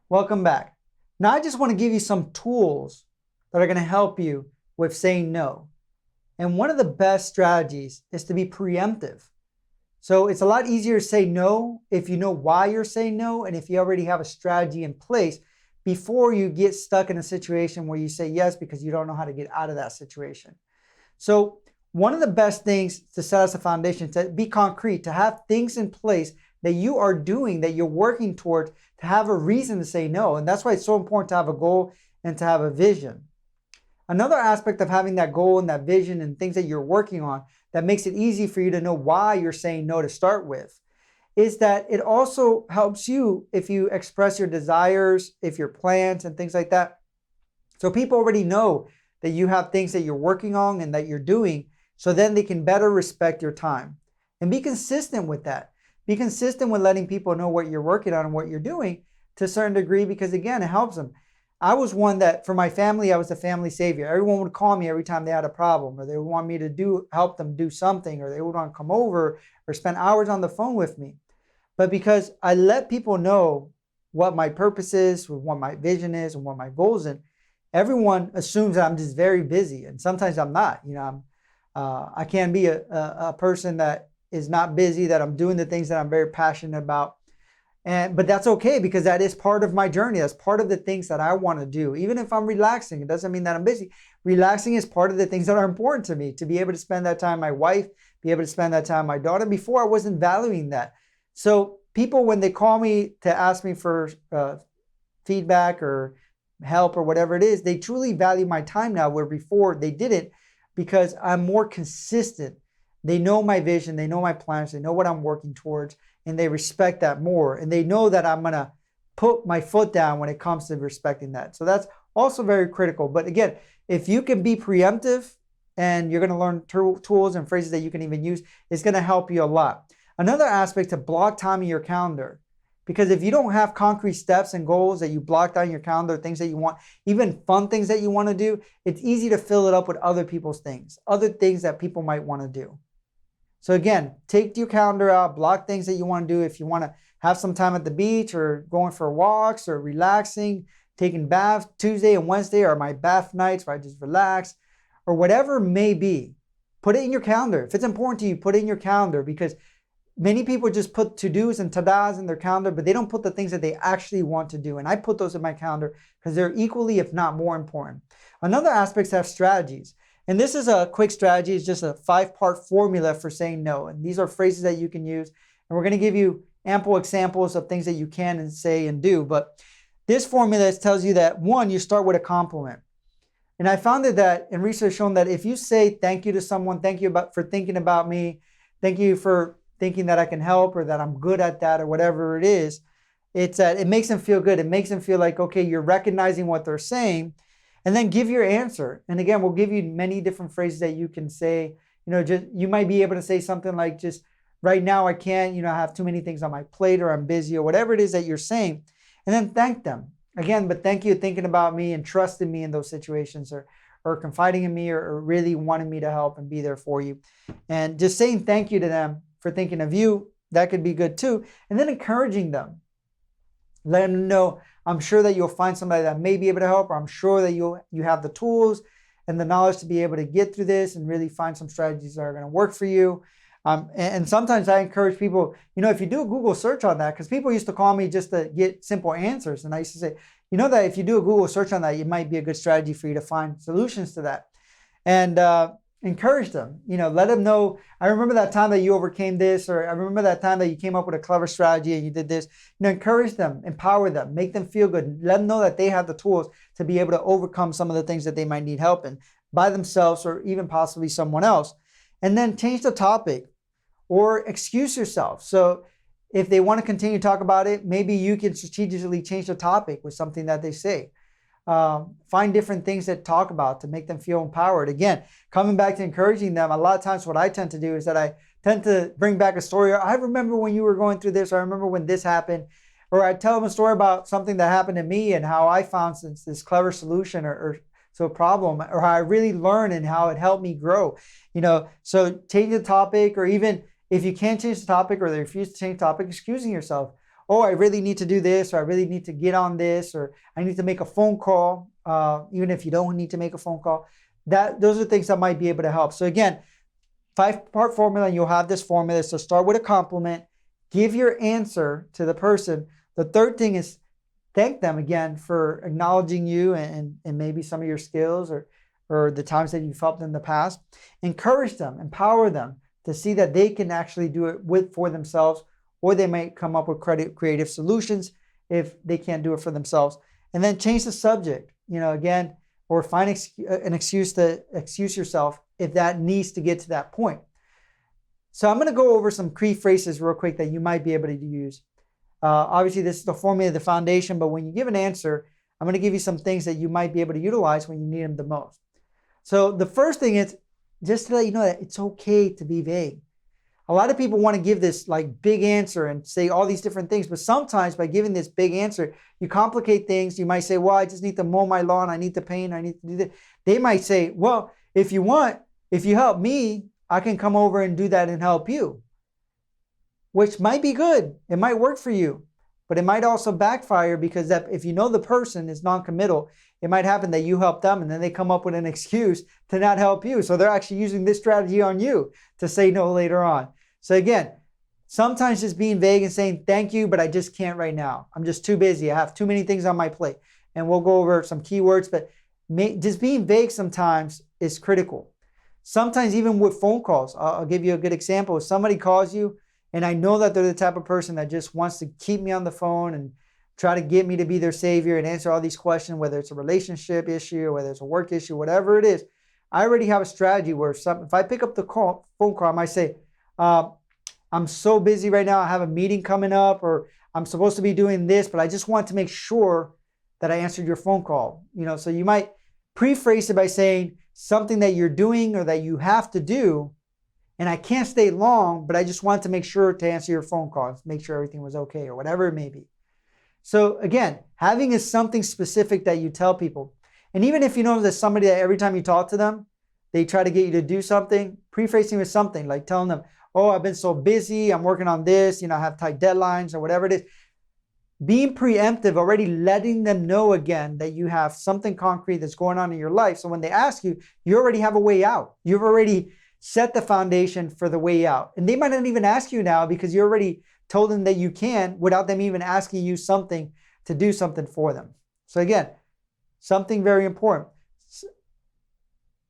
Welcome back. Now, I just want to give you some tools that are going to help you with saying no. And one of the best strategies is to be preemptive. So it's a lot easier to say no if you know why you're saying no and if you already have a strategy in place before you get stuck in a situation where you say yes because you don't know how to get out of that situation. So one of the best things to set as a foundation, to be concrete, to have things in place that you are doing, that you're working towards, to have a reason to say no. And that's why it's so important to have a goal and to have a vision. Another aspect of having that goal and that vision and things that you're working on that makes it easy for you to know why you're saying no to start with is that it also helps you if you express your desires, if your plans and things like that. So people already know that you have things that you're working on and that you're doing, so then they can better respect your time. And be consistent with that. Be consistent with letting people know what you're working on and what you're doing to a certain degree, because again, it helps them. I was one that, for my family, I was the family savior. Everyone would call me every time they had a problem, or they would want me to help them do something, or they would want to come over or spend hours on the phone with me. But because I let people know what my purpose is, what my vision is, and what my goals are, everyone assumes that I'm just very busy, and sometimes I'm not. I can be a person that is not busy, that I'm doing the things that I'm very passionate about. But that's okay, because that is part of my journey. That's part of the things that I want to do. Even if I'm relaxing, it doesn't mean that I'm busy. Relaxing is part of the things that are important to me, to be able to spend that time with my wife, be able to spend that time with my daughter. Before, I wasn't valuing that. So people, when they call me to ask me for feedback or help or whatever it is, they truly value my time now, where before they didn't, because I'm more consistent. They know my vision, they know my plans, they know what I'm working towards, and they respect that more. And they know that I'm going to put my foot down when it comes to respecting that. So that's also very critical. But again, if you can be preemptive and you're going to learn tools and phrases that you can even use, it's going to help you a lot. Another aspect, to block time in your calendar. Because if you don't have concrete steps and goals that you blocked on your calendar, things that you want, even fun things that you want to do, it's easy to fill it up with other people's things, other things that people might want to do. So again, take your calendar out, block things that you want to do. If you want to have some time at the beach or going for walks or relaxing, taking baths, Tuesday and Wednesday are my bath nights where I just relax, or whatever it may be, put it in your calendar. If it's important to you, put it in your calendar, because many people just put to-dos and ta-das in their calendar, but they don't put the things that they actually want to do. And I put those in my calendar because they're equally, if not more important. Another aspect is have strategies. And this is a quick strategy. It's just a 5-part formula for saying no. And these are phrases that you can use. And we're going to give you ample examples of things that you can and say and do. But this formula tells you that, one, you start with a compliment. And I found that in research shown that if you say thank you to someone, thank you for thinking about me, thank you for thinking that I can help, or that I'm good at that, or whatever it is, it makes them feel good. It makes them feel like, okay, you're recognizing what they're saying. And then give your answer. And again, we'll give you many different phrases that you can say. You might be able to say something like, just right now I can't, I have too many things on my plate, or I'm busy, or whatever it is that you're saying. And then thank them. Again, but thank you thinking about me and trusting me in those situations, or confiding in me, or really wanting me to help and be there for you. And just saying thank you to them for thinking of you, that could be good too. And then encouraging them. Let them know, I'm sure that you'll find somebody that may be able to help, or I'm sure that you have the tools and the knowledge to be able to get through this and really find some strategies that are going to work for you. And sometimes I encourage people, if you do a Google search on that, because people used to call me just to get simple answers. And I used to say, that if you do a Google search on that, it might be a good strategy for you to find solutions to that. And encourage them, let them know, I remember that time that you overcame this, or I remember that time that you came up with a clever strategy and you did this. Encourage them, empower them, make them feel good, let them know that they have the tools to be able to overcome some of the things that they might need help in by themselves, or even possibly someone else. And then change the topic or excuse yourself. So if they want to continue to talk about it, maybe you can strategically change the topic with something that they say. Find different things to talk about to make them feel empowered. Again, coming back to encouraging them, a lot of times what I tend to do is that I tend to bring back a story. I remember when you were going through this, or I remember when this happened, or I tell them a story about something that happened to me and how I found this clever solution or so problem, or how I really learned and how it helped me grow. So change the topic, or even if you can't change the topic or they refuse to change the topic, excusing yourself. oh, I really need to do this, or I really need to get on this, or I need to make a phone call, even if you don't need to make a phone call. Those are things that might be able to help. So again, 5-part formula, and you'll have this formula. So start with a compliment, give your answer to the person. The third thing is thank them again for acknowledging you and maybe some of your skills or the times that you've helped in the past. Encourage them, empower them to see that they can actually do it for themselves, or they might come up with creative solutions if they can't do it for themselves. And then change the subject, again, or find an excuse to excuse yourself if that needs to get to that point. So I'm going to go over some key phrases real quick that you might be able to use. Obviously, this is the formula, the foundation, but when you give an answer, I'm going to give you some things that you might be able to utilize when you need them the most. So the first thing is just to let you know that it's okay to be vague. A lot of people want to give this like big answer and say all these different things, but sometimes by giving this big answer, you complicate things. You might say, well, I just need to mow my lawn. I need to paint. I need to do this. They might say, well, if you help me, I can come over and do that and help you, which might be good. It might work for you, but it might also backfire because if you know the person is non-committal, it might happen that you help them and then they come up with an excuse to not help you. So they're actually using this strategy on you to say no later on. So again, sometimes just being vague and saying, thank you, but I just can't right now. I'm just too busy. I have too many things on my plate. And we'll go over some keywords, but just being vague sometimes is critical. Sometimes even with phone calls, I'll give you a good example. If somebody calls you and I know that they're the type of person that just wants to keep me on the phone and try to get me to be their savior and answer all these questions, whether it's a relationship issue or whether it's a work issue, whatever it is, I already have a strategy where if I pick up the phone call, I might say, I'm so busy right now. I have a meeting coming up, or I'm supposed to be doing this, but I just want to make sure that I answered your phone call. So you might preface it by saying something that you're doing or that you have to do, and I can't stay long, but I just want to make sure to answer your phone call, make sure everything was okay or whatever it may be. So again, having is something specific that you tell people. And even if you know there's somebody that every time you talk to them, they try to get you to do something, prefacing with something like telling them, oh, I've been so busy, I'm working on this, I have tight deadlines or whatever it is. Being preemptive, already letting them know again that you have something concrete that's going on in your life. So when they ask you, you already have a way out. You've already set the foundation for the way out. And they might not even ask you now because you already told them that you can without them even asking you something to do something for them. So again, something very important.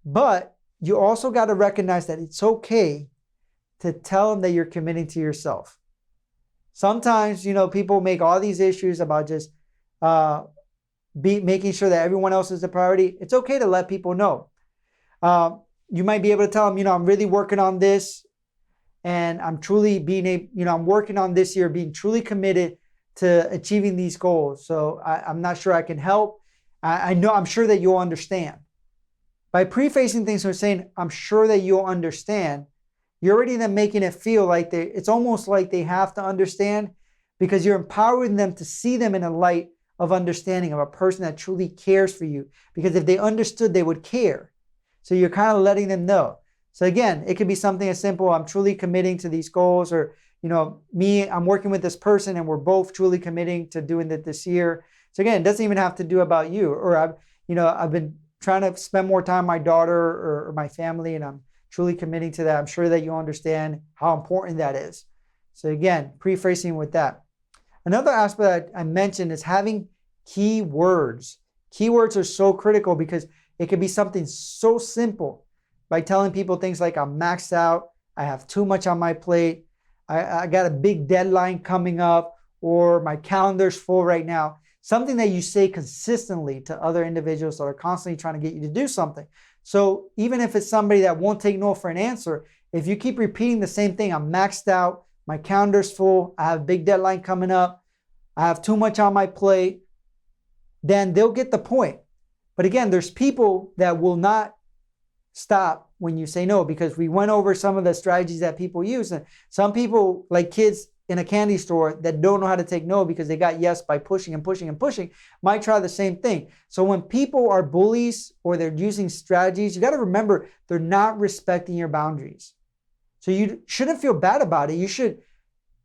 But you also got to recognize that it's okay to tell them that you're committing to yourself. Sometimes, people make all these issues about just making sure that everyone else is the priority. It's okay to let people know. You might be able to tell them, I'm really working on this, and I'm truly I'm working on this year, being truly committed to achieving these goals. So I'm not sure I can help. I'm sure that you'll understand. By prefacing things with saying, I'm sure that you'll understand, you're already then making it feel like it's almost like they have to understand, because you're empowering them to see them in a light of understanding of a person that truly cares for you. Because if they understood, they would care. So you're kind of letting them know. So again, it could be something as simple, I'm truly committing to these goals, or, I'm working with this person and we're both truly committing to doing that this year. So again, it doesn't even have to do about you. Or I've been trying to spend more time with my daughter or my family, and I'm truly committing to that. I'm sure that you'll understand how important that is. So again, prefacing with that. Another aspect I mentioned is having key words. Keywords are so critical because it could be something so simple, by telling people things like, I'm maxed out, I have too much on my plate, I got a big deadline coming up, or my calendar's full right now. Something that you say consistently to other individuals that are constantly trying to get you to do something. So even if it's somebody that won't take no for an answer, if you keep repeating the same thing, I'm maxed out, my calendar's full, I have a big deadline coming up, I have too much on my plate, then they'll get the point. But again, there's people that will not stop when you say no, because we went over some of the strategies that people use. And some people, like kids in a candy store that don't know how to take no because they got yes by pushing and pushing and pushing, might try the same thing. So when people are bullies or they're using strategies, you got to remember they're not respecting your boundaries. So you shouldn't feel bad about it. You should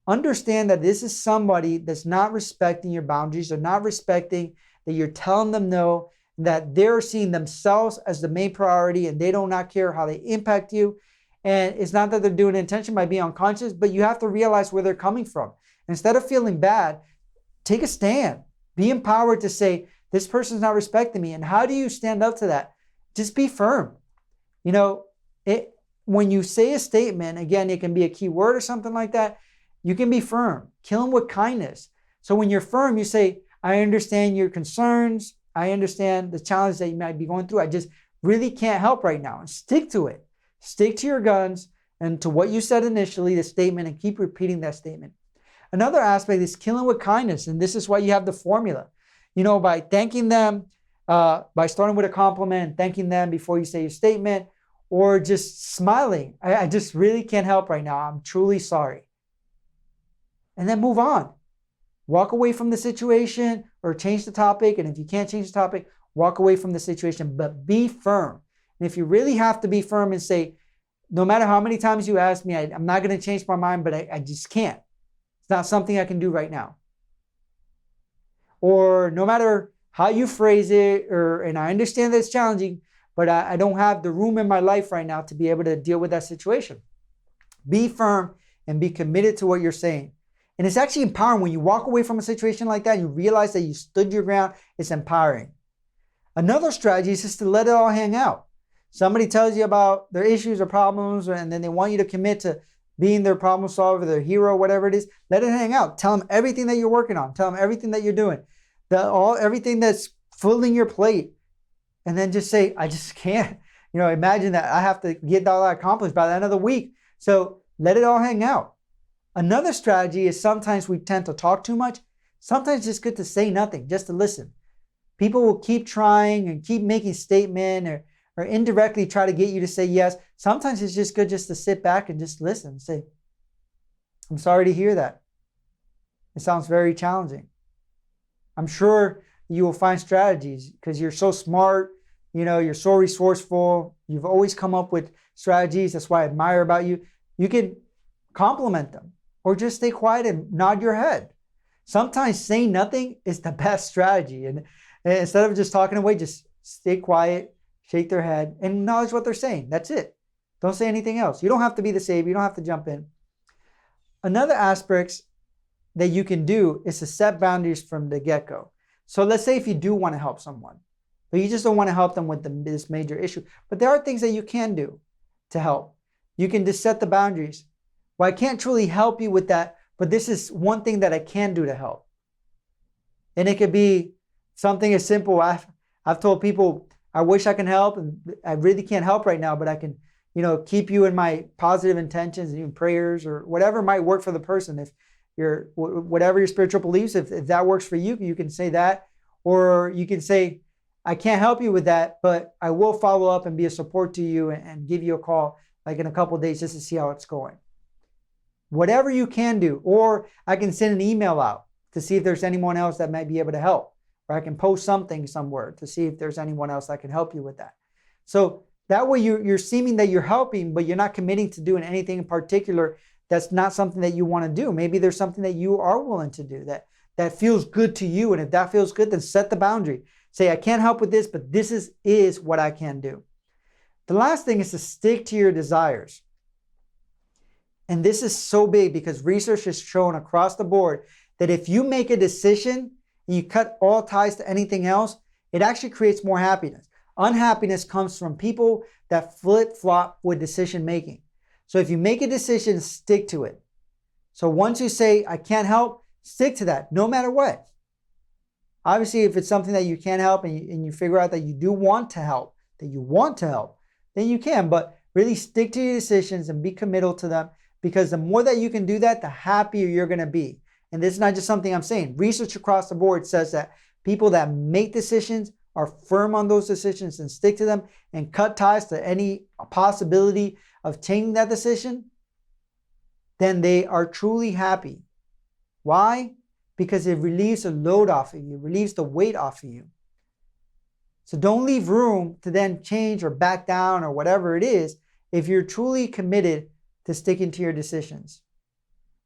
understand that this is somebody that's not respecting your boundaries, or not respecting that you're telling them no, that they're seeing themselves as the main priority and they do not care how they impact you. And it's not that they're doing it intention by being unconscious, but you have to realize where they're coming from. Instead of feeling bad, take a stand. Be empowered to say, this person's not respecting me. And how do you stand up to that? Just be firm. When you say a statement, again, it can be a key word or something like that, you can be firm. Kill them with kindness. So when you're firm, you say, I understand your concerns. I understand the challenge that you might be going through. I just really can't help right now. And stick to it. Stick to your guns and to what you said initially, the statement, and keep repeating that statement. Another aspect is killing with kindness. And this is why you have the formula. By thanking them, by starting with a compliment, thanking them before you say your statement, or just smiling. I just really can't help right now. I'm truly sorry. And then move on. Walk away from the situation or change the topic. And if you can't change the topic, walk away from the situation, but be firm. And if you really have to be firm and say, no matter how many times you ask me, I'm not going to change my mind, but I just can't. It's not something I can do right now. Or no matter how you phrase it, and I understand that it's challenging, but I don't have the room in my life right now to be able to deal with that situation. Be firm and be committed to what you're saying. And it's actually empowering when you walk away from a situation like that and you realize that you stood your ground. It's empowering. Another strategy is just to let it all hang out. Somebody tells you about their issues or problems, and then they want you to commit to being their problem solver, their hero, whatever it is. Let it hang out. Tell them everything that you're working on. Tell them everything that you're doing. Everything that's filling your plate. And then just say, I just can't. Imagine that I have to get all that accomplished by the end of the week. So let it all hang out. Another strategy is sometimes we tend to talk too much. Sometimes it's just good to say nothing, just to listen. People will keep trying and keep making statement or indirectly try to get you to say yes. Sometimes it's just good just to sit back and just listen and say, I'm sorry to hear that. It sounds very challenging. I'm sure you will find strategies because you're so smart, you're so resourceful. You've always come up with strategies. That's why I admire about you. You can compliment them or just stay quiet and nod your head. Sometimes saying nothing is the best strategy. And instead of just talking away, just stay quiet, shake their head, and acknowledge what they're saying. That's it. Don't say anything else. You don't have to be the savior. You don't have to jump in. Another aspect that you can do is to set boundaries from the get-go. So let's say if you do want to help someone, but you just don't want to help them with this major issue, but there are things that you can do to help. You can just set the boundaries. Well, I can't truly help you with that, but this is one thing that I can do to help. And it could be something as simple. I've told people, I wish I can help, and I really can't help right now, but I can, keep you in my positive intentions and even prayers or whatever might work for the person. If whatever your spiritual beliefs, if that works for you, you can say that. Or you can say, I can't help you with that, but I will follow up and be a support to you and give you a call like in a couple of days just to see how it's going. Whatever you can do. Or I can send an email out to see if there's anyone else that might be able to help. Or I can post something somewhere to see if there's anyone else that can help you with that. So that way you're seeming that you're helping, but you're not committing to doing anything in particular. That's not something that you want to do. Maybe there's something that you are willing to do that feels good to you. And if that feels good, then set the boundary. Say, I can't help with this, but this is what I can do. The last thing is to stick to your desires. And this is so big because research has shown across the board that if you make a decision and you cut all ties to anything else, it actually creates more happiness. Unhappiness comes from people that flip-flop with decision making. So if you make a decision, stick to it. So once you say, I can't help, stick to that, no matter what. Obviously, if it's something that you can't help and you figure out that you do want to help, then you can. But really stick to your decisions and be committal to them, because the more that you can do that, the happier you're going to be. And this is not just something I'm saying. Research across the board says that people that make decisions are firm on those decisions and stick to them and cut ties to any possibility of changing that decision, then they are truly happy. Why? Because it relieves a load off of you, relieves the weight off of you. So don't leave room to then change or back down or whatever it is if you're truly committed to sticking to your decisions.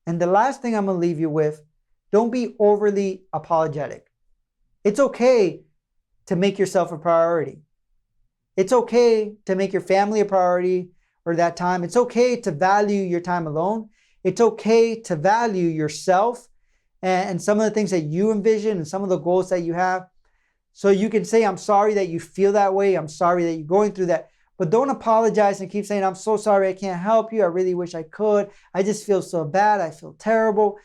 And the last thing I'm going to leave you with, don't be overly apologetic. It's okay to make yourself a priority. It's okay to make your family a priority or that time. It's okay to value your time alone. It's okay to value yourself and some of the things that you envision and some of the goals that you have. So you can say, I'm sorry that you feel that way. I'm sorry that you're going through that. But don't apologize and keep saying, I'm so sorry, I can't help you. I really wish I could. I just feel so bad. I feel terrible.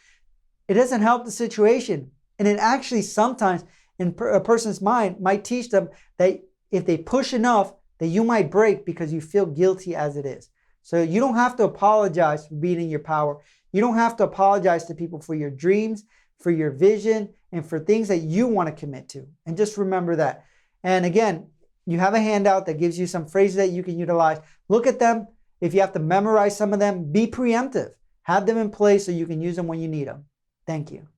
It doesn't help the situation. And it actually sometimes in a person's mind might teach them that if they push enough, that you might break because you feel guilty as it is. So you don't have to apologize for being in your power. You don't have to apologize to people for your dreams, for your vision, and for things that you want to commit to. And just remember that. And again, you have a handout that gives you some phrases that you can utilize. Look at them. If you have to memorize some of them, be preemptive. Have them in place so you can use them when you need them. Thank you.